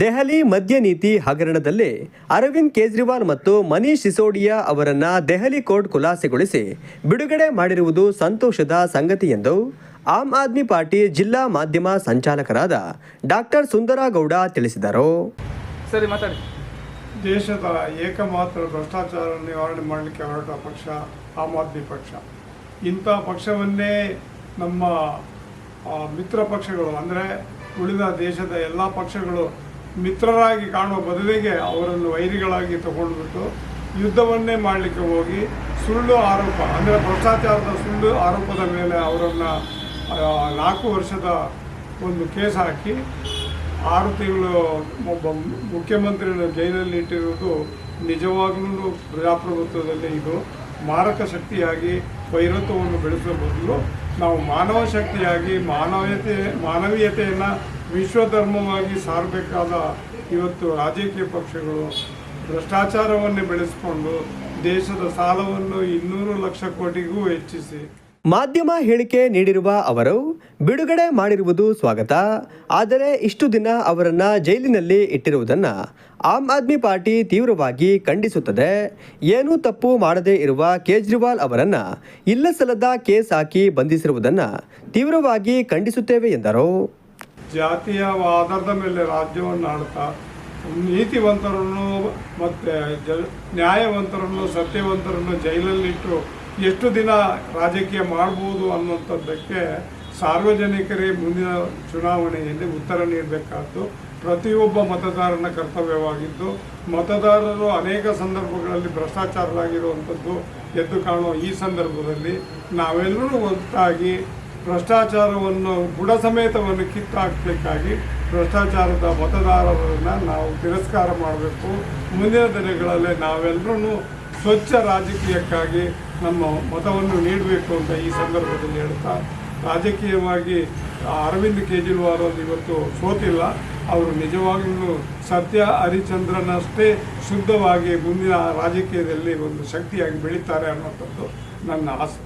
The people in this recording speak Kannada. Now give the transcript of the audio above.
ದೆಹಲಿ ಮದ್ಯ ನೀತಿ ಹಗರಣದಲ್ಲಿ ಅರವಿಂದ್ ಕೇಜ್ರಿವಾಲ್ ಮತ್ತು ಮನೀಶ್ ಸಿಸೋಡಿಯಾ ಅವರನ್ನು ದೆಹಲಿ ಕೋರ್ಟ್ ಖುಲಾಸೆಗೊಳಿಸಿ ಬಿಡುಗಡೆ ಮಾಡಿರುವುದು ಸಂತೋಷದ ಸಂಗತಿ ಎಂದು ಆಮ್ ಆದ್ಮಿ ಪಾರ್ಟಿ ಜಿಲ್ಲಾ ಮಾಧ್ಯಮ ಸಂಚಾಲಕರಾದ ಡಾಕ್ಟರ್ ಸುಂದರಗೌಡ ತಿಳಿಸಿದರು. ಸರಿ ಮಾತಾಡಿ. ದೇಶದ ಏಕಮಾತ್ರ ಭ್ರಷ್ಟಾಚಾರ ನಿವಾರಣೆ ಮಾಡಲಿಕ್ಕೆ ಹೊರಟ ಪಕ್ಷ ಆಮ್ ಆದ್ಮಿ ಪಕ್ಷ. ಇಂಥ ಪಕ್ಷವನ್ನೇ ನಮ್ಮ ಮಿತ್ರ ಪಕ್ಷಗಳು ಅಂದರೆ ಉಳಿದ ದೇಶದ ಎಲ್ಲ ಪಕ್ಷಗಳು ಮಿತ್ರರಾಗಿ ಕಾಣುವ ಬದಲಿಗೆ ಅವರನ್ನು ವೈರಿಗಳಾಗಿ ತಗೊಂಡ್ಬಿಟ್ಟು ಯುದ್ಧವನ್ನೇ ಮಾಡಲಿಕ್ಕೆ ಹೋಗಿ ಸುಳ್ಳು ಆರೋಪ ಅಂದರೆ ಭ್ರಷ್ಟಾಚಾರದ ಸುಳ್ಳು ಆರೋಪದ ಮೇಲೆ ಅವರನ್ನು 4 ವರ್ಷದ ಒಂದು ಕೇಸ್ ಹಾಕಿ 6 ತಿಂಗಳು ಒಬ್ಬ ಮುಖ್ಯಮಂತ್ರಿಯನ್ನು ಜೈಲಲ್ಲಿ ಇಟ್ಟಿರುವುದು ನಿಜವಾಗ್ಲೂ ಪ್ರಜಾಪ್ರಭುತ್ವದಲ್ಲಿ ಇದು ಮಾರಕ ಶಕ್ತಿಯಾಗಿ ವೈರತ್ವವನ್ನು ಬೆಳೆಸುವ ಬದಲು ನಾವು ಮಾನವ ಶಕ್ತಿಯಾಗಿ ಮಾನವೀಯತೆಯನ್ನು ವಿಶ್ವಧರ್ಮವಾಗಿ ಸಾರಬೇಕಾದ ಇವತ್ತು ರಾಜಕೀಯ ಪಕ್ಷಗಳು ಭ್ರಷ್ಟಾಚಾರವನ್ನೇ ಬೆಳೆಸಿಕೊಂಡು ದೇಶದ ಸಾಲವನ್ನು 200 ಲಕ್ಷ ಕೋಟಿಗೂ ಹೆಚ್ಚಿಸಿ ಮಾಧ್ಯಮ ಹೇಳಿಕೆ ನೀಡಿರುವ ಅವರು ಬಿಡುಗಡೆ ಮಾಡಿರುವುದು ಸ್ವಾಗತ. ಆದರೆ ಇಷ್ಟು ದಿನ ಅವರನ್ನು ಜೈಲಿನಲ್ಲಿ ಇಟ್ಟಿರುವುದನ್ನು ಆಮ್ ಆದ್ಮಿ ಪಾರ್ಟಿ ತೀವ್ರವಾಗಿ ಖಂಡಿಸುತ್ತದೆ. ಏನೂ ತಪ್ಪು ಮಾಡದೇ ಇರುವ ಕೇಜ್ರಿವಾಲ್ ಅವರನ್ನು ಇಲ್ಲಸಲ್ಲದ ಕೇಸ್ ಹಾಕಿ ಬಂಧಿಸಿರುವುದನ್ನು ತೀವ್ರವಾಗಿ ಖಂಡಿಸುತ್ತೇವೆ ಎಂದರು. ಜಾತಿಯ ಆಧಾರದ ಮೇಲೆ ರಾಜ್ಯವನ್ನು ಆಡ್ತಾ ನೀತಿವಂತರನ್ನು ಮತ್ತು ನ್ಯಾಯವಂತರನ್ನು ಸತ್ಯವಂತರನ್ನು ಜೈಲಲ್ಲಿಟ್ಟು ಎಷ್ಟು ದಿನ ರಾಜಕೀಯ ಮಾಡ್ಬೋದು ಅನ್ನುವಂಥದ್ದಕ್ಕೆ ಸಾರ್ವಜನಿಕರೇ ಮುಂದಿನ ಚುನಾವಣೆಯಲ್ಲಿ ಉತ್ತರ ನೀಡಬೇಕಾದ್ದು ಪ್ರತಿಯೊಬ್ಬ ಮತದಾರನ ಕರ್ತವ್ಯವಾಗಿದ್ದು, ಮತದಾರರು ಅನೇಕ ಸಂದರ್ಭಗಳಲ್ಲಿ ಭ್ರಷ್ಟಾಚಾರರಾಗಿರುವಂಥದ್ದು ಎದ್ದು ಕಾಣುವ ಈ ಸಂದರ್ಭದಲ್ಲಿ ನಾವೆಲ್ಲರೂ ಒಟ್ಟಾಗಿ ಭ್ರಷ್ಟಾಚಾರವನ್ನು ಬುಡ ಸಮೇತವನ್ನು ಕಿತ್ತಾಕಲಿಕ್ಕಾಗಿ ಭ್ರಷ್ಟಾಚಾರದ ಮತದಾರರನ್ನು ನಾವು ತಿರಸ್ಕಾರ ಮಾಡಬೇಕು. ಮುಂದಿನ ದಿನಗಳಲ್ಲಿ ನಾವೆಲ್ಲರೂ ಸ್ವಚ್ಛ ರಾಜಕೀಯಕ್ಕಾಗಿ ನಮ್ಮ ಮತವನ್ನು ನೀಡಬೇಕು ಅಂತ ಈ ಸಂದರ್ಭದಲ್ಲಿ ಹೇಳ್ತಾ, ರಾಜಕೀಯವಾಗಿ ಅರವಿಂದ್ ಕೇಜ್ರಿವಾಲ್ ಇವತ್ತು ಸೋತಿಲ್ಲ. ಅವರು ನಿಜವಾಗಲೂ ಸತ್ಯ ಹರಿಚಂದ್ರನಷ್ಟೇ ಶುದ್ಧವಾಗಿ ಮುಂದಿನ ರಾಜಕೀಯದಲ್ಲಿ ಒಂದು ಶಕ್ತಿಯಾಗಿ ಬೆಳೀತಾರೆ ಅನ್ನೋಂಥದ್ದು ನನ್ನ ಆಸೆ.